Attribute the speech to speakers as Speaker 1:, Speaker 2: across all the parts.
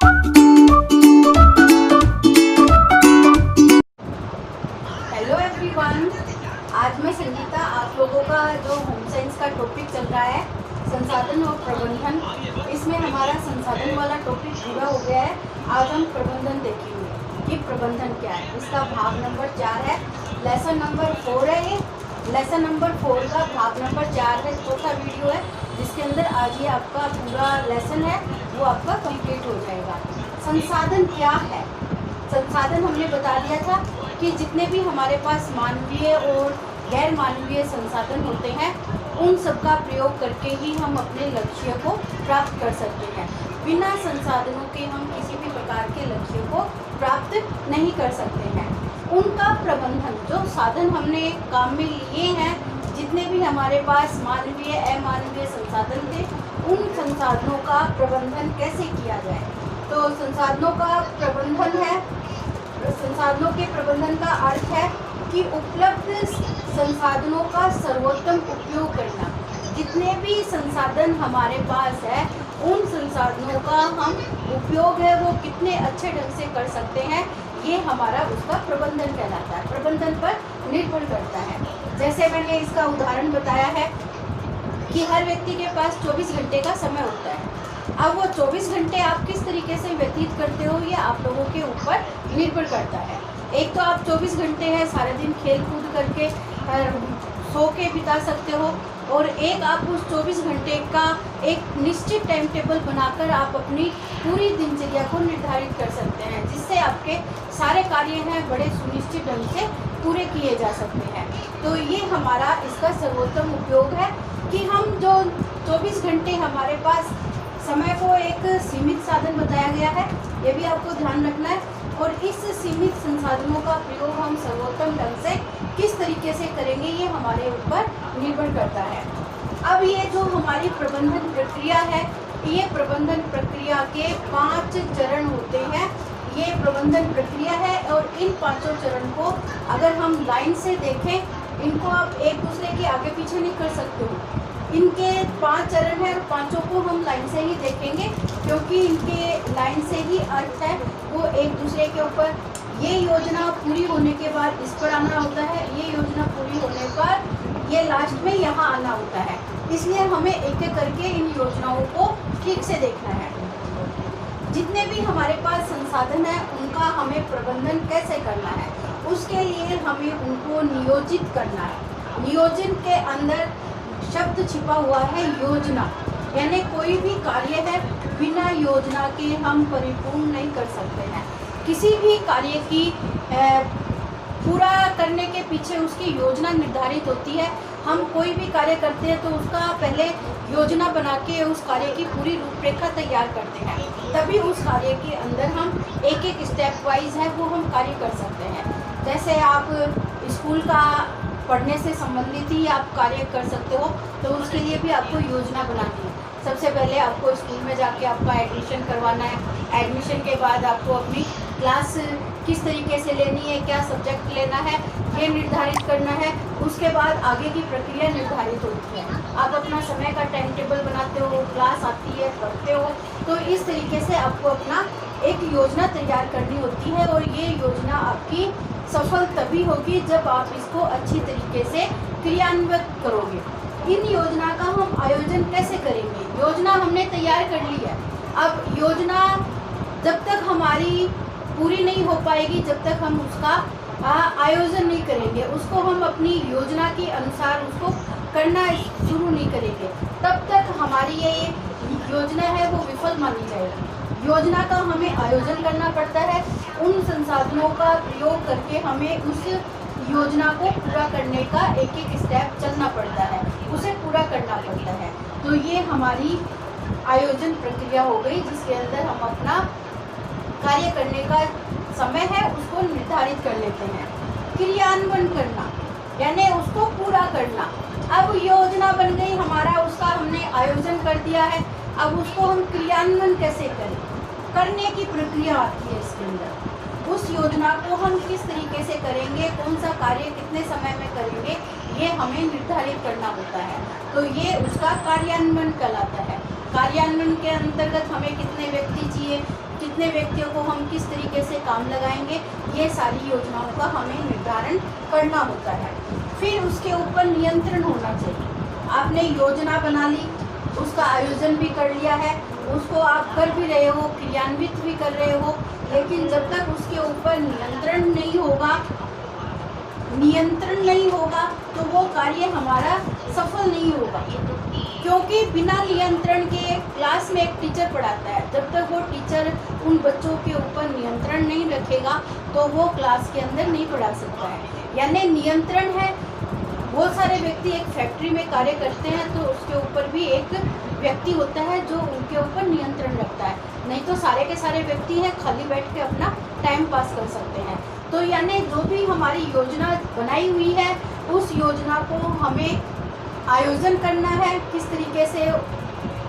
Speaker 1: Hello everyone, आज मैं संगीता आप लोगों का जो होम साइंस का टॉपिक चल रहा है संसाधन और प्रबंधन, इसमें हमारा संसाधन वाला टॉपिक पूरा हो गया है। आज हम प्रबंधन देखेंगे कि प्रबंधन क्या है। इसका भाग नंबर 4 है, लेसन नंबर 4 है। ये लेसन नंबर 4 का भाग नंबर 4 है, चौथा वीडियो है, जिसके अंदर आज ये आपका पूरा लेसन है वो आपका कंप्लीट हो जाएगा। संसाधन क्या है? संसाधन हमने बता दिया था कि जितने भी हमारे पास मानवीय और गैर मानवीय संसाधन होते हैं उन सब का प्रयोग करके ही हम अपने लक्ष्य को प्राप्त कर सकते हैं। बिना संसाधनों के हम किसी भी प्रकार के लक्ष्य को प्राप्त नहीं कर सकते हैं। उनका प्रबंधन, जो साधन हमने काम में लिए हैं, जितने भी हमारे पास मानवीय अमानवीय संसाधन थे, उन संसाधनों का प्रबंधन कैसे किया जाए। तो संसाधनों का प्रबंधन है, संसाधनों के प्रबंधन का अर्थ है कि उपलब्ध संसाधनों का सर्वोत्तम उपयोग करना। जितने भी संसाधन हमारे पास है उन संसाधनों का हम उपयोग है वो कितने अच्छे ढंग से कर सकते हैं, ये हमारा उसका प्रबंधन कहलाता है, प्रबंधन पर निर्भर करता है। जैसे मैंने इसका उदाहरण बताया है कि हर व्यक्ति के पास 24 घंटे का समय होता है। अब वो 24 घंटे आप किस तरीके से व्यतीत करते हो ये आप लोगों के ऊपर निर्भर करता है। एक तो आप 24 घंटे हैं सारे दिन खेल कूद करके सो के बिता सकते हो, और एक आप उस 24 घंटे का एक निश्चित टाइम टेबल बनाकर आप अपनी पूरी दिनचर्या को निर्धारित कर सकते हैं, जिससे आपके सारे कार्य हैं बड़े सुनिश्चित ढंग से पूरे किए जा सकते हैं। तो ये हमारा इसका सर्वोत्तम उपयोग है कि हम जो 24 घंटे हमारे पास समय को एक सीमित साधन बताया गया है, ये भी आपको ध्यान रखना है, और इस सीमित संसाधनों का प्रयोग हम सर्वोत्तम ढंग से किस तरीके से करेंगे ये हमारे ऊपर निर्भर करता है। अब ये जो हमारी प्रबंधन प्रक्रिया है, ये प्रबंधन प्रक्रिया के 5 चरण होते हैं। ये प्रबंधन प्रक्रिया है और इन 5 चरण को अगर हम लाइन से देखें, इनको आप एक दूसरे के आगे पीछे नहीं कर सकते हो। इनके 5 चरण हैं और पांचों को हम लाइन से ही देखेंगे, क्योंकि इनके लाइन से ही अर्थ है वो एक दूसरे के ऊपर। ये योजना पूरी होने के बाद इस पर आना होता है, ये योजना पूरी होने पर ये लास्ट में यहाँ आना होता है। इसलिए हमें एक एक करके इन योजनाओं को ठीक से देखना है। जितने भी हमारे पास संसाधन है उनका हमें प्रबंधन कैसे करना है, उसके लिए हमें उनको नियोजित करना है। नियोजन के अंदर शब्द छिपा हुआ है योजना, यानी कोई भी कार्य है बिना योजना के हम परिपूर्ण नहीं कर सकते हैं। किसी भी कार्य की पूरा करने के पीछे उसकी योजना निर्धारित होती है। हम कोई भी कार्य करते हैं तो उसका पहले योजना बना के उस कार्य की पूरी रूपरेखा तैयार करते हैं, तभी उस कार्य के अंदर हम एक एक स्टेप वाइज है वो हम कार्य कर सकते हैं। जैसे आप स्कूल का पढ़ने से संबंधित ही आप कार्य कर सकते हो, तो उसके लिए भी आपको योजना बनानी है। सबसे पहले आपको स्कूल में जाके आपका एडमिशन करवाना है। एडमिशन के बाद आपको अपनी क्लास किस तरीके से लेनी है, क्या सब्जेक्ट लेना है, ये निर्धारित करना है। उसके बाद आगे की प्रक्रिया निर्धारित होती है। आप अपना समय का टाइम टेबल बनाते हो, क्लास आती है, पढ़ते हो, तो इस तरीके से आपको अपना एक योजना तैयार करनी होती है, और ये योजना आपकी सफल तभी होगी जब आप इसको अच्छी तरीके से क्रियान्वित करोगे। इन योजना का हम आयोजन कैसे करेंगे? योजना हमने तैयार कर ली है, अब योजना जब तक हमारी पूरी नहीं हो पाएगी, जब तक हम उसका आयोजन नहीं करेंगे, उसको हम अपनी योजना के अनुसार उसको करना शुरू नहीं करेंगे, तब तक हमारी ये योजना है वो विफल मानी जाएगी। योजना का हमें आयोजन करना पड़ता है, उन संसाधनों का प्रयोग करके हमें उस योजना को पूरा करने का एक एक स्टेप चलना पड़ता है, उसे पूरा करना पड़ता है। तो ये हमारी आयोजन प्रक्रिया हो गई, जिसके अंदर हम अपना कार्य करने का समय है उसको निर्धारित कर लेते हैं। क्रियान्वयन करना यानी उसको पूरा करना। अब योजना बन गई हमारा, उसका हमने आयोजन कर दिया है, अब उसको हम क्रियान्वयन कैसे करें, करने की प्रक्रिया आती है इसके अंदर। उस योजना को हम किस तरीके से करेंगे, कौन सा कार्य कितने समय में करेंगे, ये हमें निर्धारित करना होता है। तो ये उसका कार्यान्वयन कहलाता है। कार्यान्वयन के अंतर्गत हमें कितने व्यक्ति चाहिए, कितने व्यक्तियों को हम किस तरीके से काम लगाएंगे, ये सारी योजनाओं का हमें निर्धारण करना होता है। फिर उसके ऊपर नियंत्रण होना चाहिए। आपने योजना बना ली, उसका आयोजन भी कर लिया है, उसको आप कर भी रहे हो, क्रियान्वित भी कर रहे हो, लेकिन जब तक उसके ऊपर नियंत्रण नहीं होगा तो वो कार्य हमारा सफल नहीं होगा। क्योंकि बिना नियंत्रण के क्लास में एक टीचर पढ़ाता है, जब तक वो टीचर उन बच्चों के ऊपर नियंत्रण नहीं रखेगा तो वो क्लास के अंदर नहीं पढ़ा सकता है। यानी नियंत्रण है, बहुत सारे व्यक्ति एक फैक्ट्री में कार्य करते हैं तो उसके ऊपर भी एक व्यक्ति होता है जो उनके ऊपर नियंत्रण रखता है, नहीं तो सारे के सारे व्यक्ति हैं खाली बैठ के अपना टाइम पास कर सकते हैं। तो यानी जो भी हमारी योजना बनाई हुई है उस योजना को हमें आयोजन करना है, किस तरीके से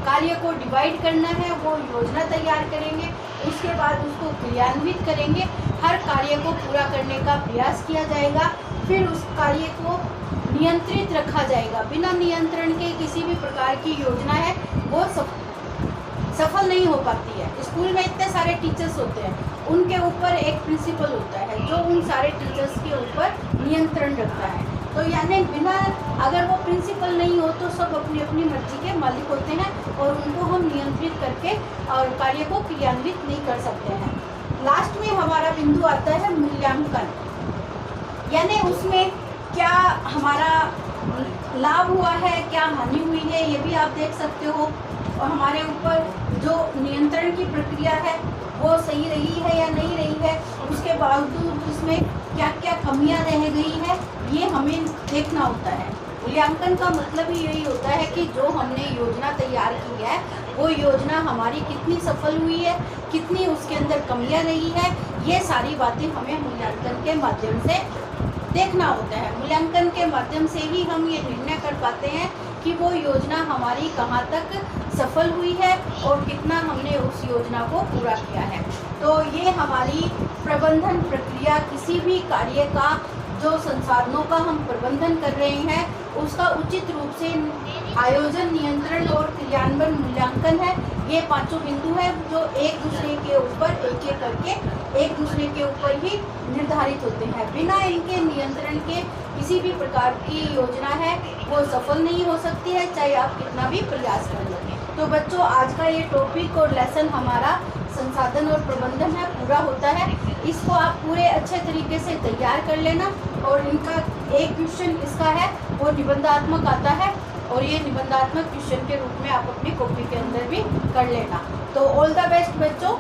Speaker 1: कार्य को डिवाइड करना है, वो योजना तैयार करेंगे, उसके बाद उसको क्रियान्वित करेंगे, हर कार्य को पूरा करने का प्रयास किया जाएगा, फिर उस कार्य को नियंत्रित रखा जाएगा। बिना नियंत्रण के किसी भी प्रकार की योजना है वो सफल नहीं हो पाती है। स्कूल में इतने सारे टीचर्स होते हैं, उनके ऊपर एक प्रिंसिपल होता है जो उन सारे टीचर्स के ऊपर नियंत्रण रखता है। तो यानी बिना अगर वो प्रिंसिपल नहीं हो तो सब अपनी अपनी मर्जी के मालिक होते हैं और उनको हम नियंत्रित करके और कार्य को क्रियान्वित नहीं कर सकते हैं। लास्ट में हमारा बिंदु आता है मूल्यांकन, यानी उसमें क्या हमारा लाभ हुआ है, क्या हानि हुई है, ये भी आप देख सकते हो। और हमारे ऊपर जो नियंत्रण की प्रक्रिया है वो सही रही है या नहीं रही है, उसके बावजूद उसमें क्या क्या कमियां रह गई है, ये हमें देखना होता है। मूल्यांकन का मतलब ही यही होता है कि जो हमने योजना तैयार की है वो योजना हमारी कितनी सफल हुई है, कितनी उसके अंदर कमियां रही है, ये सारी बातें हमें मूल्यांकन के माध्यम से देखना होता है। मूल्यांकन के माध्यम से ही हम ये निर्णय कर पाते हैं कि वो योजना हमारी कहाँ तक सफल हुई है और कितना हमने उस योजना को पूरा किया है। तो ये हमारी प्रबंधन प्रक्रिया, किसी भी कार्य का जो संसाधनों का हम प्रबंधन कर रहे हैं उसका उचित रूप से आयोजन, नियंत्रण और क्रियान्वयन मूल्यांकन है। ये पांचों बिंदु है जो एक दूसरे के ऊपर एक एक करके एक दूसरे के ऊपर ही निर्धारित होते हैं। बिना इनके नियंत्रण के किसी भी प्रकार की योजना है वो सफल नहीं हो सकती है, चाहे आप कितना भी प्रयास कर लो। तो बच्चों, आज का ये टॉपिक और लेसन हमारा संसाधन और प्रबंधन है पूरा होता है। इसको आप पूरे अच्छे तरीके से तैयार कर लेना और इनका एक क्वेश्चन इसका है वो निबंधात्मक आता है और ये निबंधात्मक क्वेश्चन के रूप में आप अपनी कॉपी के अंदर भी कर लेना। तो ऑल द बेस्ट बच्चों।